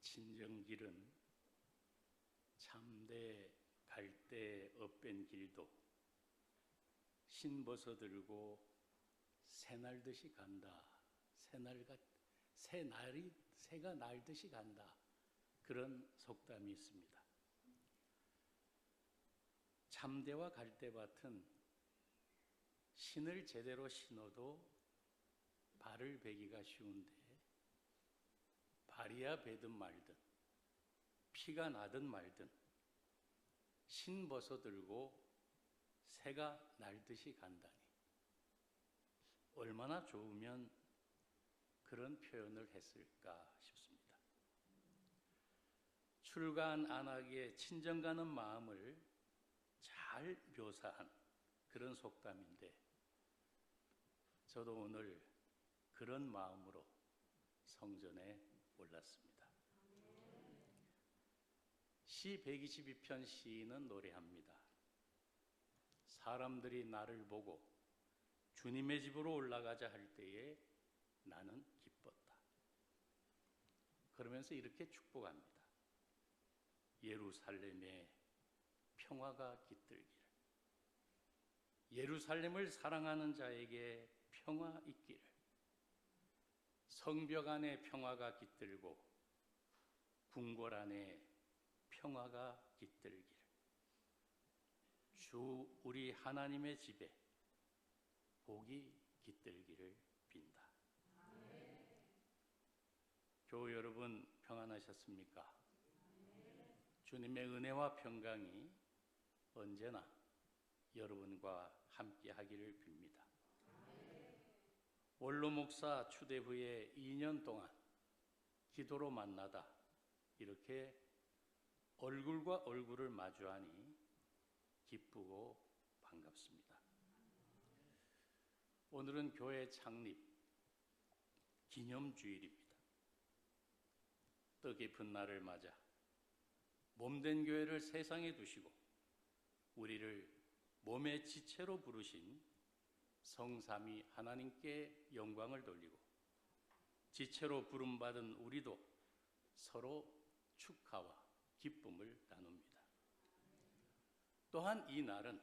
친정길은 참되 갈대 엇뺀 길도 신벗어 들고 새날듯이 간다. 새가 날듯이 간다. 그런 속담이 있습니다. 참대와 갈대밭은 신을 제대로 신어도 발을 베기가 쉬운데 발이야 베든 말든 피가 나든 말든 신 벗어 들고 새가 날듯이 간다니 얼마나 좋으면 그런 표현을 했을까 싶습니다. 출가한 안악의 친정 가는 마음을 잘 묘사한 그런 속담인데 저도 오늘 그런 마음으로 성전에 올랐습니다. 시 122편 시인은 노래합니다. 사람들이 나를 보고 주님의 집으로 올라가자 할 때에 나는 기뻤다. 그러면서 이렇게 축복합니다. 예루살렘에 평화가 깃들기를. 예루살렘을 사랑하는 자에게 평화 있기를. 성벽 안에 평화가 깃들고 궁궐 안에 평화가 깃들기를. 주 우리 하나님의 집에 복이 깃들기를 빈다. 교우 여러분 평안하셨습니까? 주님의 은혜와 평강이 언제나 여러분과 함께 하기를 빕니다. 원로 목사 추대 후에 2년 동안 기도로 만나다 이렇게 얼굴과 얼굴을 마주하니 기쁘고 반갑습니다. 오늘은 교회 창립 기념주일입니다. 뜻깊은 날을 맞아 몸된 교회를 세상에 두시고 우리를 몸의 지체로 부르신 성삼위 하나님께 영광을 돌리고 지체로 부름받은 우리도 서로 축하와 기쁨을 나눕니다. 또한 이 날은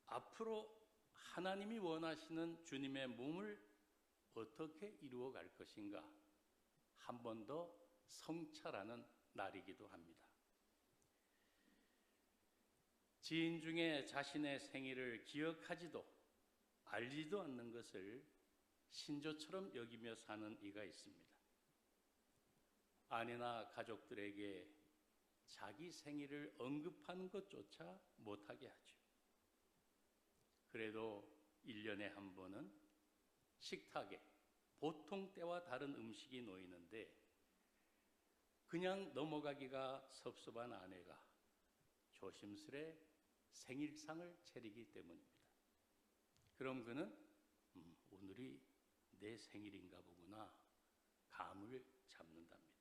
앞으로 하나님이 원하시는 주님의 몸을 어떻게 이루어 갈 것인가 한 번 더 성찰하는 날이기도 합니다. 지인 중에 자신의 생일을 기억하지도 알지도 않는 것을 신조처럼 여기며 사는 이가 있습니다. 아내나 가족들에게 자기 생일을 언급하는 것조차 못하게 하죠. 그래도 1년에 한 번은 식탁에 보통 때와 다른 음식이 놓이는데 그냥 넘어가기가 섭섭한 아내가 조심스레 생일상을 차리기 때문입니다. 그럼 그는 오늘이 내 생일인가 보구나 감을 잡는답니다.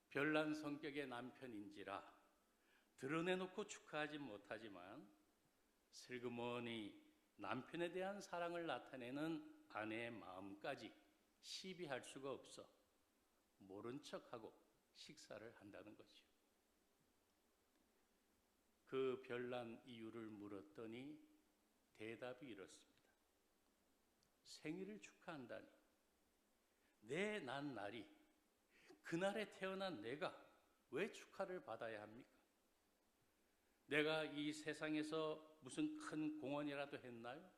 별난 성격의 남편인지라 드러내놓고 축하하지 못하지만 슬그머니 남편에 대한 사랑을 나타내는 아내의 마음까지 시비할 수가 없어 모른 척하고 식사를 한다는 거죠. 그 별난 이유를 물었더니 대답이 이렇습니다. 생일을 축하한다니 내 난 날이 그날에 태어난 내가 왜 축하를 받아야 합니까? 내가 이 세상에서 무슨 큰 공헌이라도 했나요?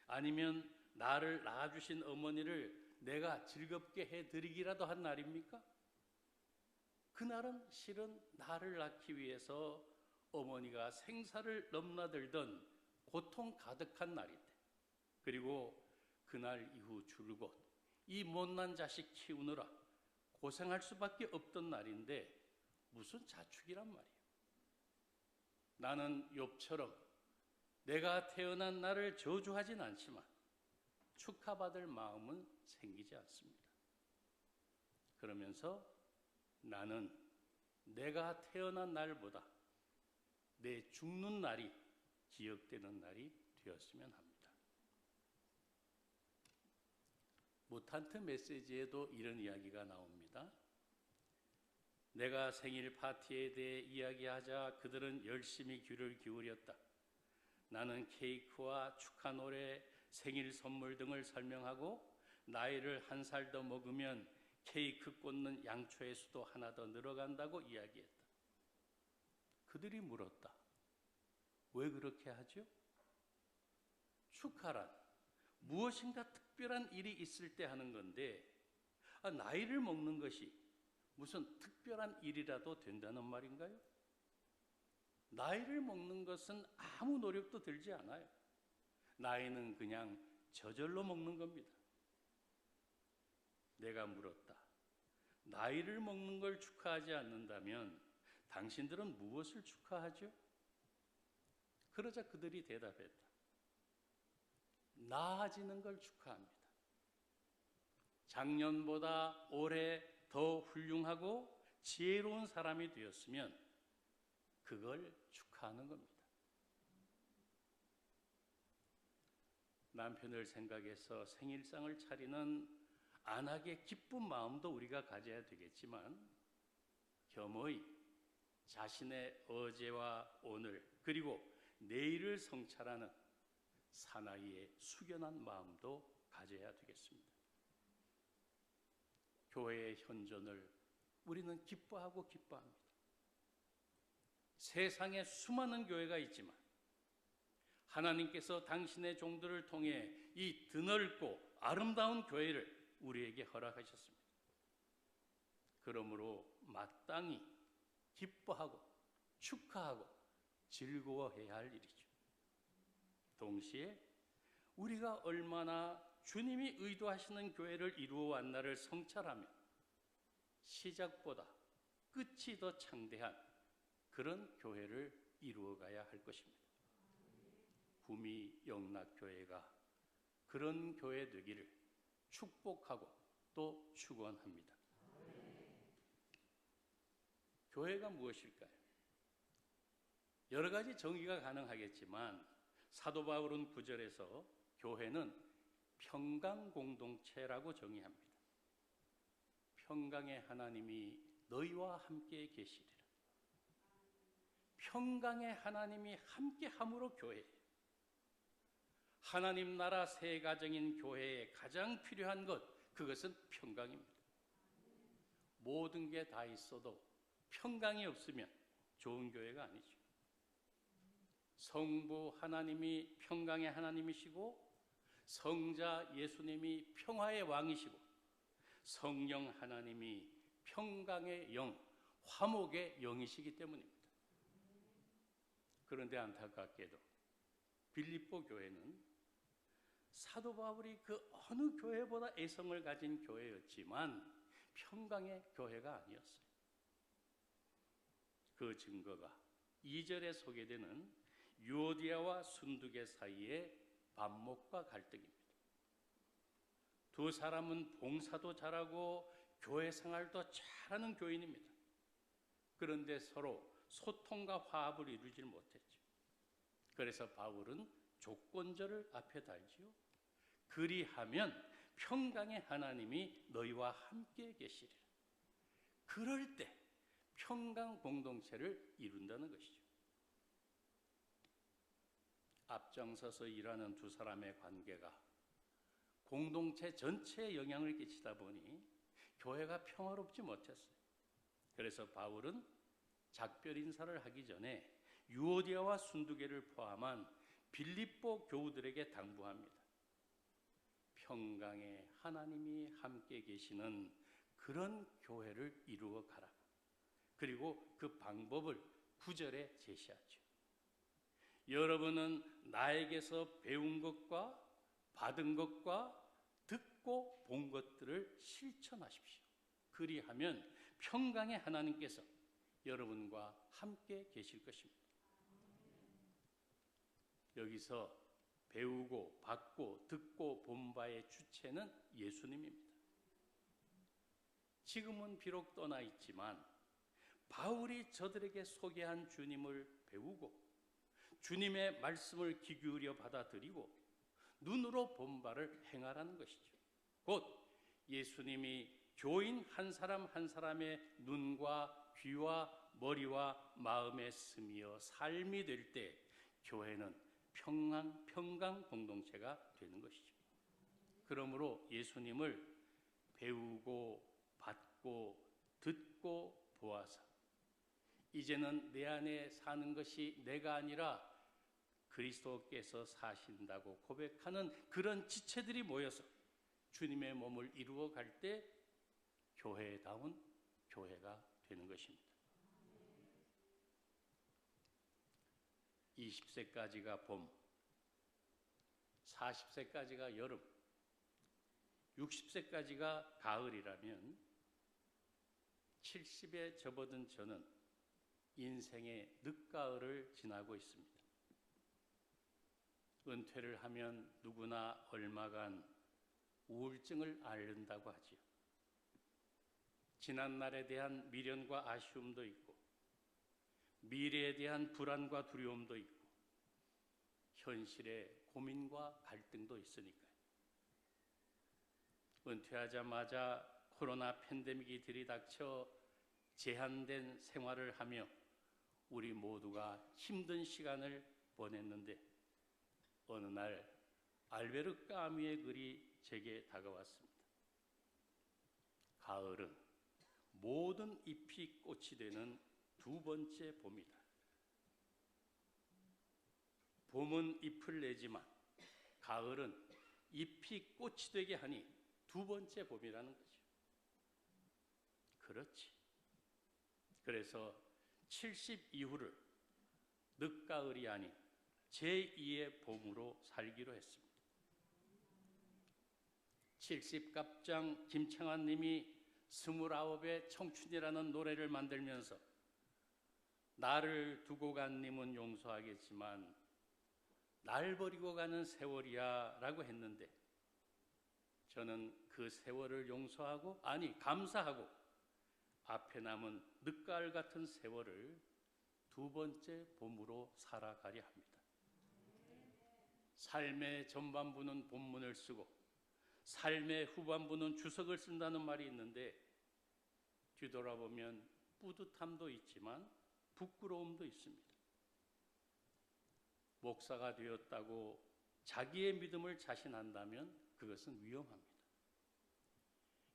아니면 나를 낳아주신 어머니를 내가 즐겁게 해드리기라도 한 날입니까? 그날은 실은 나를 낳기 위해서 어머니가 생사를 넘나들던 고통 가득한 날인데 그리고 그날 이후 줄곧 이 못난 자식 키우느라 고생할 수밖에 없던 날인데 무슨 자축이란 말이에요. 나는 욥처럼 내가 태어난 날을 저주하진 않지만 축하받을 마음은 생기지 않습니다. 그러면서 나는 내가 태어난 날보다 내 죽는 날이 기억되는 날이 되었으면 합니다. 무탄트 메시지에도 이런 이야기가 나옵니다. 내가 생일 파티에 대해 이야기하자 그들은 열심히 귀를 기울였다. 나는 케이크와 축하 노래, 생일 선물 등을 설명하고 나이를 한 살 더 먹으면 케이크 꽂는 양초의 수도 하나 더 늘어간다고 이야기했다. 그들이 물었다. 왜 그렇게 하죠? 축하란 무엇인가 특별한 일이 있을 때 하는 건데 나이를 먹는 것이 무슨 특별한 일이라도 된다는 말인가요? 나이를 먹는 것은 아무 노력도 들지 않아요. 나이는 그냥 저절로 먹는 겁니다. 내가 물었다. 나이를 먹는 걸 축하하지 않는다면 당신들은 무엇을 축하하죠? 그러자 그들이 대답했다. 나아지는 걸 축하합니다. 작년보다 올해 더 훌륭하고 지혜로운 사람이 되었으면 그걸 축하하는 겁니다. 남편을 생각해서 생일상을 차리는 안하게 기쁜 마음도 우리가 가져야 되겠지만 겸허히 자신의 어제와 오늘 그리고 내일을 성찰하는 사나이의 숙연한 마음도 가져야 되겠습니다. 교회의 현존을 우리는 기뻐하고 기뻐합니다. 세상에 수많은 교회가 있지만 하나님께서 당신의 종들을 통해 이 드넓고 아름다운 교회를 우리에게 허락하셨습니다. 그러므로 마땅히 기뻐하고 축하하고 즐거워해야 할 일이죠. 동시에 우리가 얼마나 주님이 의도하시는 교회를 이루어 왔나를 성찰하며 시작보다 끝이 더 창대한 그런 교회를 이루어가야 할 것입니다. 구미 영락교회가 그런 교회 되기를 축복하고 또 축원합니다. 교회가 무엇일까요? 여러 가지 정의가 가능하겠지만 사도 바울은 9절에서 교회는 평강 공동체라고 정의합니다. 평강의 하나님이 너희와 함께 계시리라. 평강의 하나님이 함께함으로 교회예요. 하나님 나라 새 가정인 교회에 가장 필요한 것, 그것은 평강입니다. 모든 게 다 있어도 평강이 없으면 좋은 교회가 아니죠. 성부 하나님이 평강의 하나님이시고 성자 예수님이 평화의 왕이시고 성령 하나님이 평강의 영, 화목의 영이시기 때문입니다. 그런데 안타깝게도 빌립보 교회는 사도 바울이 그 어느 교회보다 애성을 가진 교회였지만 평강의 교회가 아니었어요. 그 증거가 2절에 소개되는 유오디아와 순두계 사이의 반목과 갈등입니다. 두 사람은 봉사도 잘하고 교회 생활도 잘하는 교인입니다. 그런데 서로 소통과 화합을 이루지 못했죠. 그래서 바울은 조건절을 앞에 달지요. 그리하면 평강의 하나님이 너희와 함께 계시리라. 그럴 때 평강 공동체를 이룬다는 것이죠. 앞장서서 일하는 두 사람의 관계가 공동체 전체에 영향을 끼치다 보니 교회가 평화롭지 못했어요. 그래서 바울은 작별 인사를 하기 전에 유오디아와 순두계를 포함한 빌립보 교우들에게 당부합니다. 평강의 하나님이 함께 계시는 그런 교회를 이루어 가라. 그리고 그 방법을 9절에 제시하죠. 여러분은 나에게서 배운 것과 받은 것과 듣고 본 것들을 실천하십시오. 그리하면 평강의 하나님께서 여러분과 함께 계실 것입니다. 여기서 배우고 받고 듣고 본 바의 주체는 예수님입니다. 지금은 비록 떠나 있지만 바울이 저들에게 소개한 주님을 배우고 주님의 말씀을 귀 기울여 받아들이고 눈으로 본 바를 행하라는 것이죠. 곧 예수님이 교인 한 사람 한 사람의 눈과 귀와 머리와 마음에 스며 삶이 될 때 교회는 평강 공동체가 되는 것이죠. 그러므로 예수님을 배우고 받고 듣고 보아서 이제는 내 안에 사는 것이 내가 아니라 그리스도께서 사신다고 고백하는 그런 지체들이 모여서 주님의 몸을 이루어 갈 때 교회다운 교회가 되는 것입니다. 20세까지가 봄, 40세까지가 여름, 60세까지가 가을이라면 70에 접어든 저는 인생의 늦가을을 지나고 있습니다. 은퇴를 하면 누구나 얼마간 우울증을 앓는다고 하지요. 지난 날에 대한 미련과 아쉬움도 있고 미래에 대한 불안과 두려움도 있고 현실의 고민과 갈등도 있으니까요. 은퇴하자마자 코로나 팬데믹이 들이닥쳐 제한된 생활을 하며 우리 모두가 힘든 시간을 보냈는데 어느 날 알베르 까뮈의 글이 제게 다가왔습니다. 가을은 모든 잎이 꽃이 되는 두 번째 봄이다. 봄은 잎을 내지만 가을은 잎이 꽃이 되게 하니 두 번째 봄이라는 거죠. 그렇지. 그래서 70 이후를 늦가을이 아닌 제2의 봄으로 살기로 했습니다. 70갑장 김창완 님이 29의 청춘이라는 노래를 만들면서 나를 두고 간 님은 용서하겠지만 날 버리고 가는 세월이야 라고 했는데 저는 그 세월을 용서하고 감사하고 앞에 남은 늦가을 같은 세월을 두 번째 봄으로 살아가려 합니다. 삶의 전반부는 본문을 쓰고 삶의 후반부는 주석을 쓴다는 말이 있는데 뒤돌아보면 뿌듯함도 있지만 부끄러움도 있습니다. 목사가 되었다고 자기의 믿음을 자신한다면 그것은 위험합니다.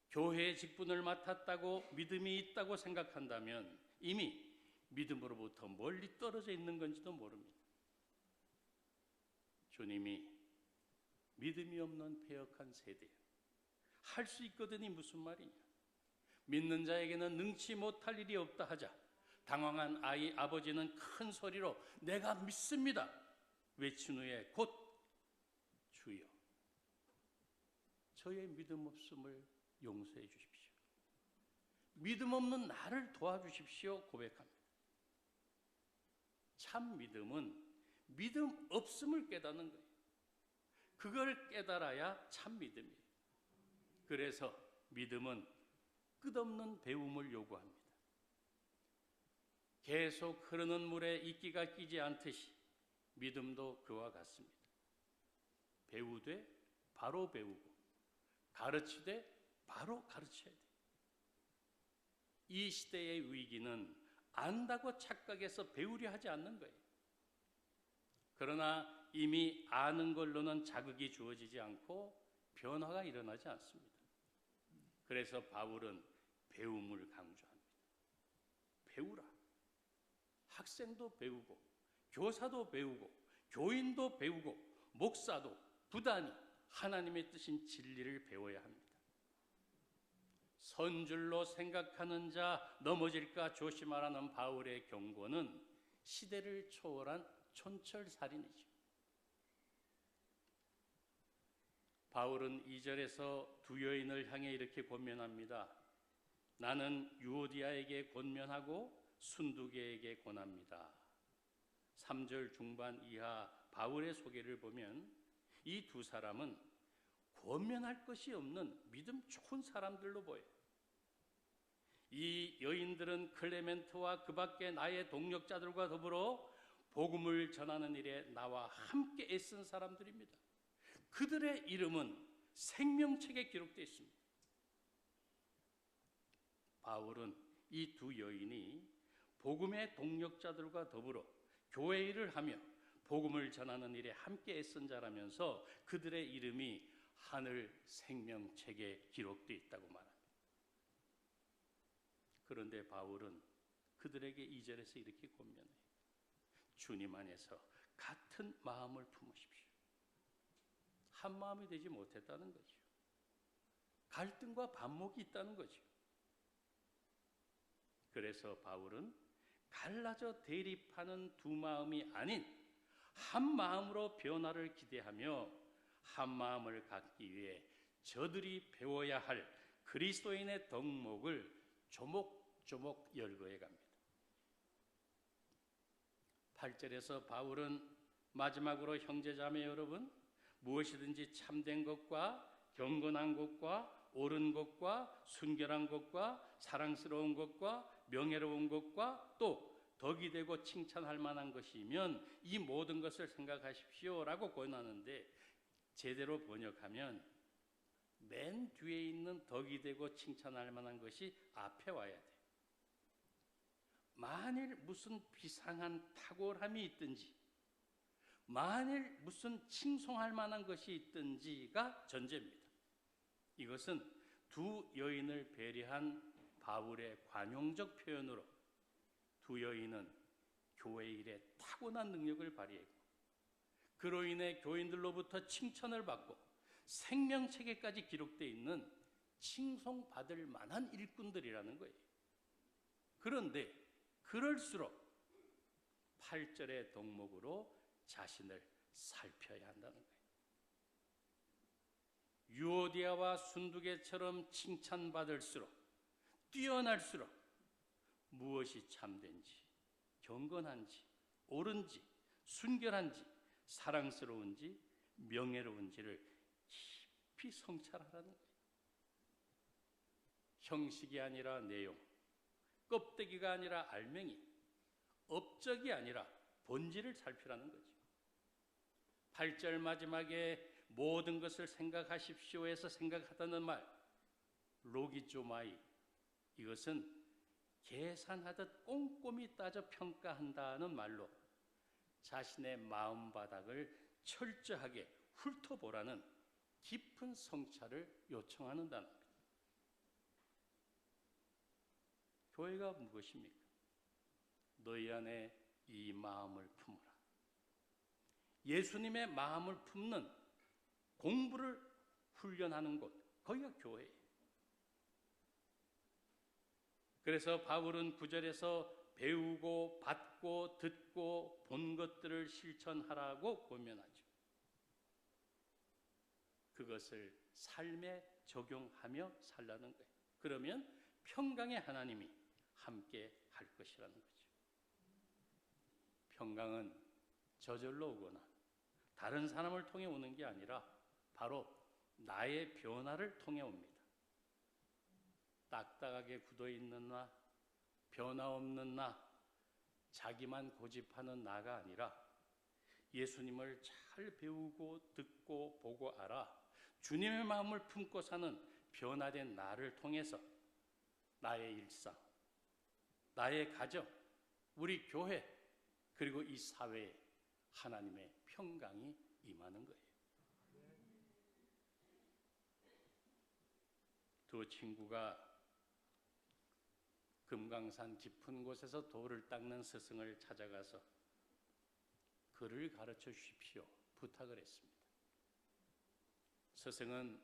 교회의 직분을 맡았다고 믿음이 있다고 생각한다면 이미 믿음으로부터 멀리 떨어져 있는 건지도 모릅니다. 주님이 믿음이 없는 패역한 세대, 할 수 있거든이 무슨 말이냐? 믿는 자에게는 능치 못할 일이 없다 하자 당황한 아버지는 큰 소리로 내가 믿습니다 외친 후에 곧 주여 저의 믿음 없음을 용서해 주십시오. 믿음 없는 나를 도와주십시오 고백합니다. 참 믿음은 믿음 없음을 깨닫는 거예요. 그걸 깨달아야 참 믿음이에요. 그래서 믿음은 끝없는 배움을 요구합니다. 계속 흐르는 물에 이끼가 끼지 않듯이 믿음도 그와 같습니다. 배우되 바로 배우고 가르치되 바로 가르쳐야 돼요. 이 시대의 위기는 안다고 착각해서 배우려 하지 않는 거예요. 그러나 이미 아는 걸로는 자극이 주어지지 않고 변화가 일어나지 않습니다. 그래서 바울은 배움을 강조합니다. 배우라. 학생도 배우고 교사도 배우고 교인도 배우고 목사도 부단히 하나님의 뜻인 진리를 배워야 합니다. 선줄로 생각하는 자 넘어질까 조심하라는 바울의 경고는 시대를 초월한 촌철살인이죠. 바울은 2절에서 두 여인을 향해 이렇게 권면합니다. 나는 유오디아에게 권면하고 순두계에게 권합니다. 3절 중반 이하 바울의 소개를 보면 이 두 사람은 권면할 것이 없는 믿음 좋은 사람들로 보여요. 이 여인들은 클레멘트와 그 밖에 나의 동력자들과 더불어 복음을 전하는 일에 나와 함께 애쓴 사람들입니다. 그들의 이름은 생명책에 기록되어 있습니다. 바울은 이 두 여인이 복음의 동력자들과 더불어 교회 일을 하며 복음을 전하는 일에 함께 애쓴 자라면서 그들의 이름이 하늘 생명책에 기록되어 있다고 말합니다. 그런데 바울은 그들에게 2절에서 이렇게 권면해요. 주님 안에서 같은 마음을 품으십시오. 한 마음이 되지 못했다는 거죠. 갈등과 반목이 있다는 거죠. 그래서 바울은 갈라져 대립하는 두 마음이 아닌 한 마음으로 변화를 기대하며 한 마음을 갖기 위해 저들이 배워야 할 그리스도인의 덕목을 조목조목 열거해 갑니다. 8절에서 바울은 마지막으로 형제자매 여러분, 무엇이든지 참된 것과 경건한 것과 옳은 것과 순결한 것과 사랑스러운 것과 명예로운 것과 또 덕이 되고 칭찬할 만한 것이면 이 모든 것을 생각하십시오라고 권하는데, 제대로 번역하면 맨 뒤에 있는 덕이 되고 칭찬할 만한 것이 앞에 와야 돼. 만일 무슨 비상한 탁월함이 있든지, 만일 무슨 칭송할 만한 것이 있든지가 전제입니다. 이것은 두 여인을 배려한 바울의 관용적 표현으로 두 여인은 교회 일에 타고난 능력을 발휘했고 그로 인해 교인들로부터 칭찬을 받고 생명책에까지 기록되어 있는 칭송받을 만한 일꾼들이라는 거예요. 그런데 그럴수록 8절의 덕목으로 자신을 살펴야 한다는 거예요. 유오디아와 순두개처럼 칭찬받을수록, 뛰어날수록 무엇이 참된지, 경건한지, 옳은지, 순결한지, 사랑스러운지, 명예로운지를 깊이 성찰하라는 거예요. 형식이 아니라 내용, 껍데기가 아니라 알맹이, 업적이 아니라 본질을 살피라는 거죠. 8절 마지막에 모든 것을 생각하십시오에서 생각하다는 말, 로기조마이, 이것은 계산하듯 꼼꼼히 따져 평가한다는 말로 자신의 마음바닥을 철저하게 훑어보라는 깊은 성찰을 요청하는 단어입니다. 교회가 무엇입니까? 너희 안에 이 마음을 품으라. 예수님의 마음을 품는 공부를 훈련하는 곳, 거기가 교회예요. 그래서 바울은 9절에서 배우고 받고 듣고 본 것들을 실천하라고 권면하죠. 그것을 삶에 적용하며 살라는 거예요. 그러면 평강의 하나님이 함께 할 것이라는 거죠. 평강은 저절로 오거나 다른 사람을 통해 오는 게 아니라 바로 나의 변화를 통해 옵니다. 딱딱하게 굳어있는 나, 변화 없는 나, 자기만 고집하는 나가 아니라 예수님을 잘 배우고 듣고 보고 알아 주님의 마음을 품고 사는 변화된 나를 통해서 나의 일상, 나의 가정, 우리 교회, 그리고 이 사회에 하나님의 평강이 임하는 거예요. 두 친구가 금강산 깊은 곳에서 돌을 닦는 스승을 찾아가서 글을 가르쳐 주십시오 부탁을 했습니다. 스승은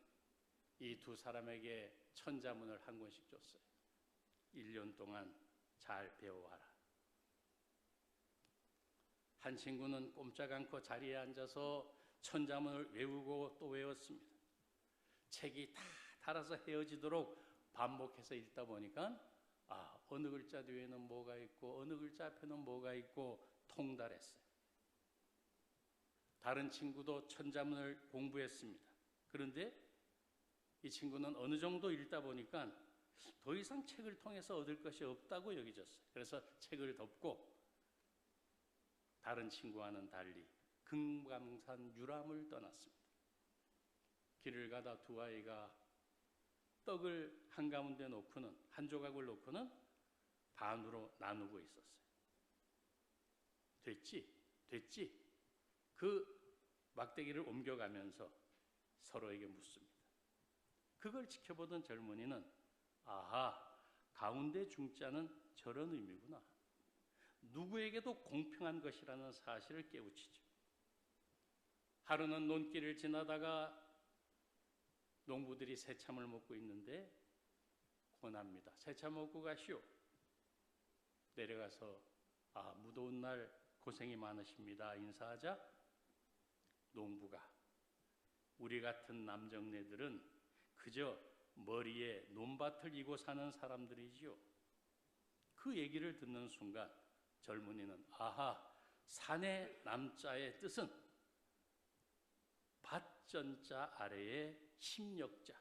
이 두 사람에게 천자문을 한 권씩 줬어요. 1년 동안 잘 배워와라. 한 친구는 꼼짝 않고 자리에 앉아서 천자문을 외우고 또 외웠습니다. 책이 다 달아서 헤어지도록 반복해서 읽다 보니까 어느 글자 뒤에는 뭐가 있고 어느 글자 앞에는 뭐가 있고 통달했어요. 다른 친구도 천자문을 공부했습니다. 그런데 이 친구는 어느 정도 읽다 보니까 더 이상 책을 통해서 얻을 것이 없다고 여겨졌어요. 그래서 책을 덮고 다른 친구와는 달리 금강산 유람을 떠났습니다. 길을 가다 두 아이가 떡을 한가운데 놓고는, 한 조각을 놓고는 반으로 나누고 있었어요. 됐지? 그 막대기를 옮겨가면서 서로에게 묻습니다. 그걸 지켜보던 젊은이는 아하, 가운데 중자는 저런 의미구나. 누구에게도 공평한 것이라는 사실을 깨우치죠. 하루는 논길을 지나다가 농부들이 새참을 먹고 있는데 권합니다. 새참 먹고 가시오. 내려가서 무더운 날 고생이 많으십니다. 인사하자 농부가 우리 같은 남정네들은 그저 머리에 논밭을 이고 사는 사람들이지요. 그 얘기를 듣는 순간 젊은이는 산의 남자의 뜻은 밭전자 아래에 심력자,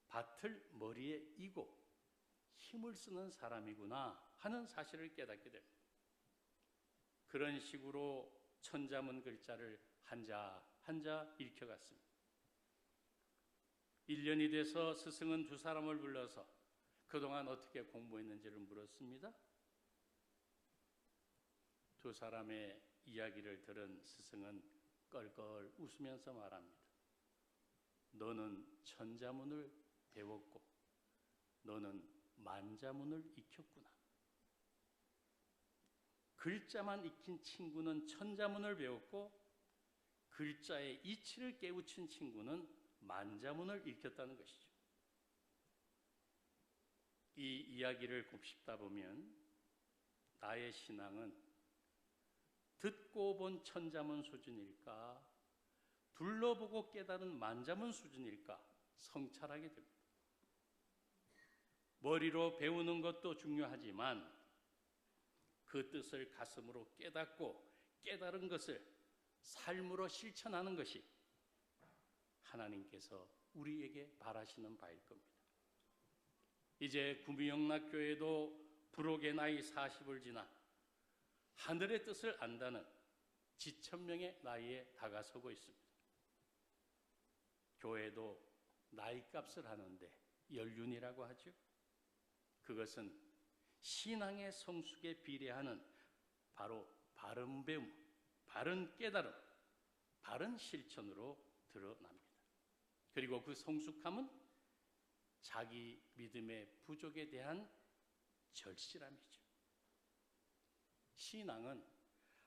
밭을 머리에 이고 힘을 쓰는 사람이구나 하는 사실을 깨닫게 됩니다. 그런 식으로 천자문 글자를 한자 한자 읽혀갔습니다. 1년이 돼서 스승은 두 사람을 불러서 그동안 어떻게 공부했는지를 물었습니다. 두 사람의 이야기를 들은 스승은 껄껄 웃으면서 말합니다. 너는 천자문을 배웠고 너는 만자문을 익혔구나. 글자만 익힌 친구는 천자문을 배웠고 글자의 이치를 깨우친 친구는 만자문을 읽혔다는 것이죠. 이 이야기를 곱씹다 보면 나의 신앙은 듣고 본 천자문 수준일까, 둘러보고 깨달은 만자문 수준일까 성찰하게 됩니다. 머리로 배우는 것도 중요하지만 그 뜻을 가슴으로 깨닫고 깨달은 것을 삶으로 실천하는 것이 하나님께서 우리에게 바라시는 바일 겁니다. 이제 구미영락교회도 부록의 나이 40을 지나 하늘의 뜻을 안다는 지천명의 나이에 다가서고 있습니다. 교회도 나이값을 하는데 연륜이라고 하죠. 그것은 신앙의 성숙에 비례하는 바로 바른 배움, 바른 깨달음, 바른 실천으로 드러납니다. 그리고 그 성숙함은 자기 믿음의 부족에 대한 절실함이죠. 신앙은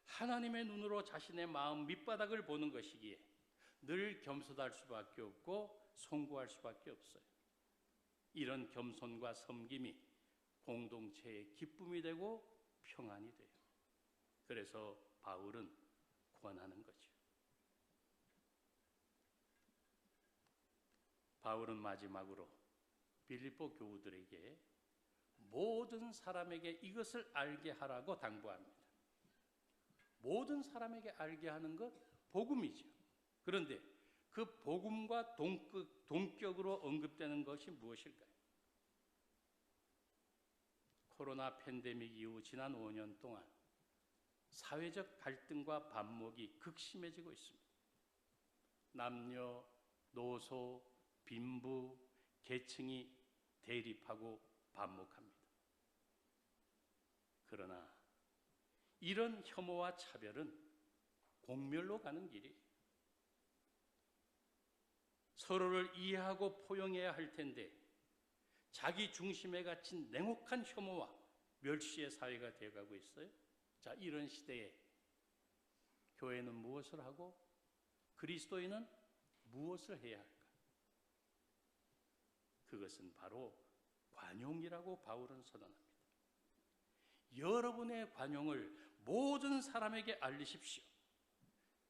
하나님의 눈으로 자신의 마음 밑바닥을 보는 것이기에 늘 겸손할 수밖에 없고 송구할 수밖에 없어요. 이런 겸손과 섬김이 공동체의 기쁨이 되고 평안이 돼요. 그래서 바울은 권하는 거죠. 바울은 마지막으로 빌립보 교우들에게 모든 사람에게 이것을 알게 하라고 당부합니다. 모든 사람에게 알게 하는 것 복음이죠. 그런데 그 복음과 동격으로 언급되는 것이 무엇일까요? 코로나 팬데믹 이후 지난 5년 동안 사회적 갈등과 반목이 극심해지고 있습니다. 남녀, 노소, 빈부, 계층이 대립하고 반목합니다. 그러나 이런 혐오와 차별은 공멸로 가는 길이에요. 서로를 이해하고 포용해야 할 텐데 자기 중심에 갇힌 냉혹한 혐오와 멸시의 사회가 되어가고 있어요. 자, 이런 시대에 교회는 무엇을 하고 그리스도인은 무엇을 해야 할까? 그것은 바로 관용이라고 바울은 선언합니다. 여러분의 관용을 모든 사람에게 알리십시오.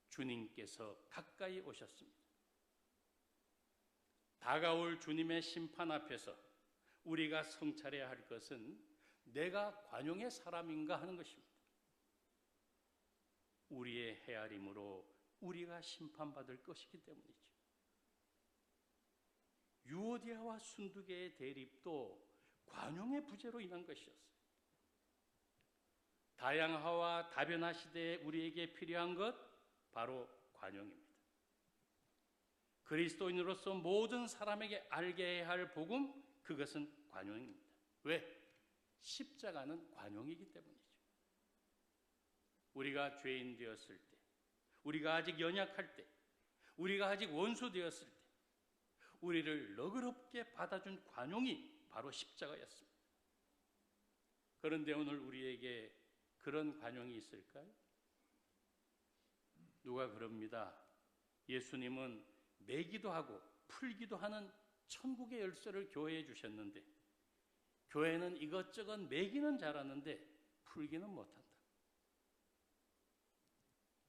주님께서 가까이 오셨습니다. 다가올 주님의 심판 앞에서 우리가 성찰해야 할 것은 내가 관용의 사람인가 하는 것입니다. 우리의 헤아림으로 우리가 심판받을 것이기 때문이죠. 유오디아와 순두계의 대립도 관용의 부재로 인한 것이었어요. 다양화와 다변화 시대에 우리에게 필요한 것 바로 관용입니다. 그리스도인으로서 모든 사람에게 알게 해야 할 복음, 그것은 관용입니다. 왜? 십자가는 관용이기 때문이죠. 우리가 죄인 되었을 때, 우리가 아직 연약할 때, 우리가 아직 원수 되었을 때 우리를 너그럽게 받아준 관용이 바로 십자가였습니다. 그런데 오늘 우리에게 그런 관용이 있을까요? 누가 그럽니다. 예수님은 매기도 하고 풀기도 하는 천국의 열쇠를 교회에 주셨는데 교회는 이것저것 매기는 잘하는데 풀기는 못한다.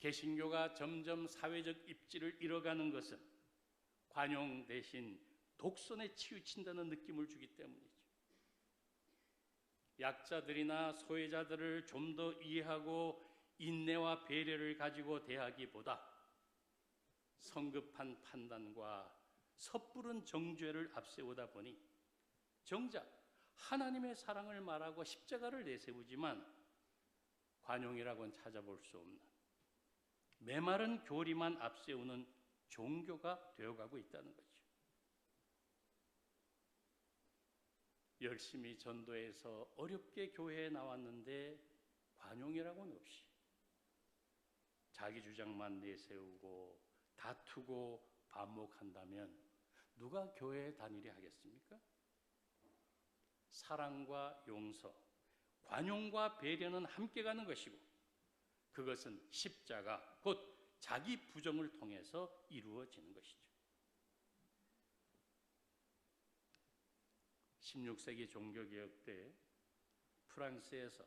개신교가 점점 사회적 입지를 잃어가는 것은 관용 대신 독선에 치우친다는 느낌을 주기 때문이죠. 약자들이나 소외자들을 좀 더 이해하고 인내와 배려를 가지고 대하기보다 성급한 판단과 섣부른 정죄를 앞세우다 보니 정작 하나님의 사랑을 말하고 십자가를 내세우지만 관용이라고는 찾아볼 수 없는 메마른 교리만 앞세우는 종교가 되어가고 있다는 거죠. 열심히 전도해서 어렵게 교회에 나왔는데 관용이라고는 없이 자기 주장만 내세우고 다투고 반목한다면 누가 교회에 다니려 하겠습니까? 사랑과 용서, 관용과 배려는 함께 가는 것이고 그것은 십자가, 곧 자기 부정을 통해서 이루어지는 것이죠. 16세기 종교개혁 때 프랑스에서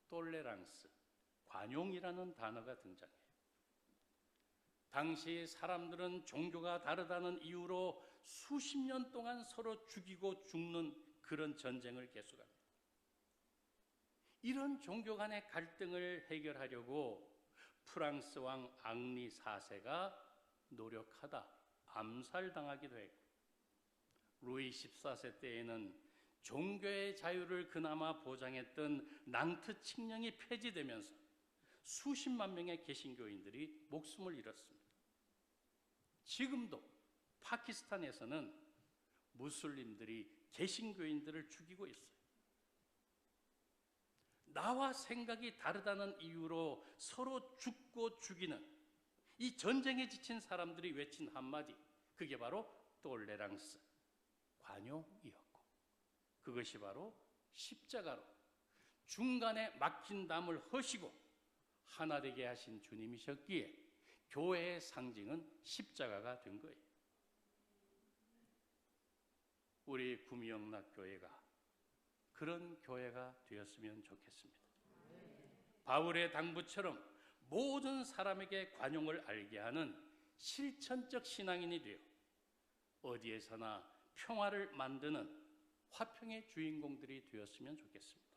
톨레랑스, 관용이라는 단어가 등장해요. 당시 사람들은 종교가 다르다는 이유로 수십 년 동안 서로 죽이고 죽는 그런 전쟁을 계속합니다. 이런 종교 간의 갈등을 해결하려고 프랑스 왕 앙리 4세가 노력하다 암살당하기도 했고 루이 14세 때에는 종교의 자유를 그나마 보장했던 낭트 칙령이 폐지되면서 수십만 명의 개신교인들이 목숨을 잃었습니다. 지금도 파키스탄에서는 무슬림들이 개신교인들을 죽이고 있어요. 나와 생각이 다르다는 이유로 서로 죽고 죽이는 이 전쟁에 지친 사람들이 외친 한마디, 그게 바로 톨레랑스, 관용이었고 그것이 바로 십자가로 중간에 막힌 담을 허시고 하나 되게 하신 주님이셨기에 교회의 상징은 십자가가 된 거예요. 우리 구미영락교회가 그런 교회가 되었으면 좋겠습니다. 바울의 당부처럼 모든 사람에게 관용을 알게 하는 실천적 신앙인이 되어 어디에서나 평화를 만드는 화평의 주인공들이 되었으면 좋겠습니다.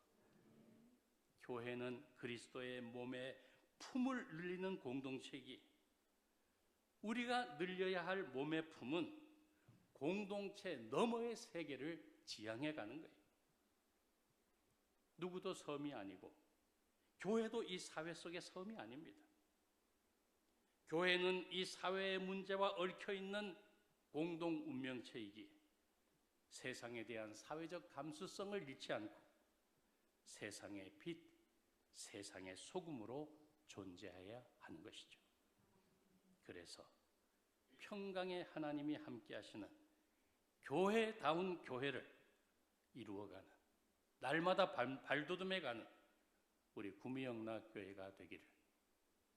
교회는 그리스도의 몸에 품을 늘리는 공동체이기에 우리가 늘려야 할 몸의 품은 공동체 너머의 세계를 지향해 가는 거예요. 누구도 섬이 아니고 교회도 이 사회 속의 섬이 아닙니다. 교회는 이 사회의 문제와 얽혀있는 공동 운명체이기에 세상에 대한 사회적 감수성을 잃지 않고 세상의 빛, 세상의 소금으로 존재해야 하는 것이죠. 그래서 평강의 하나님이 함께 하시는 교회다운 교회를 이루어가는 날마다 발돋움해가는 우리 구미영락교회가 되기를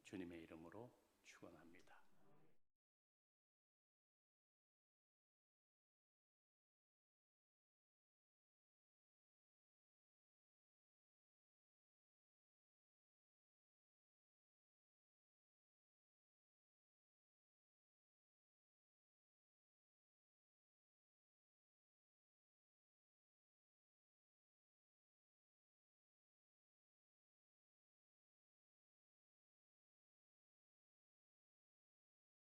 주님의 이름으로 축원합니다.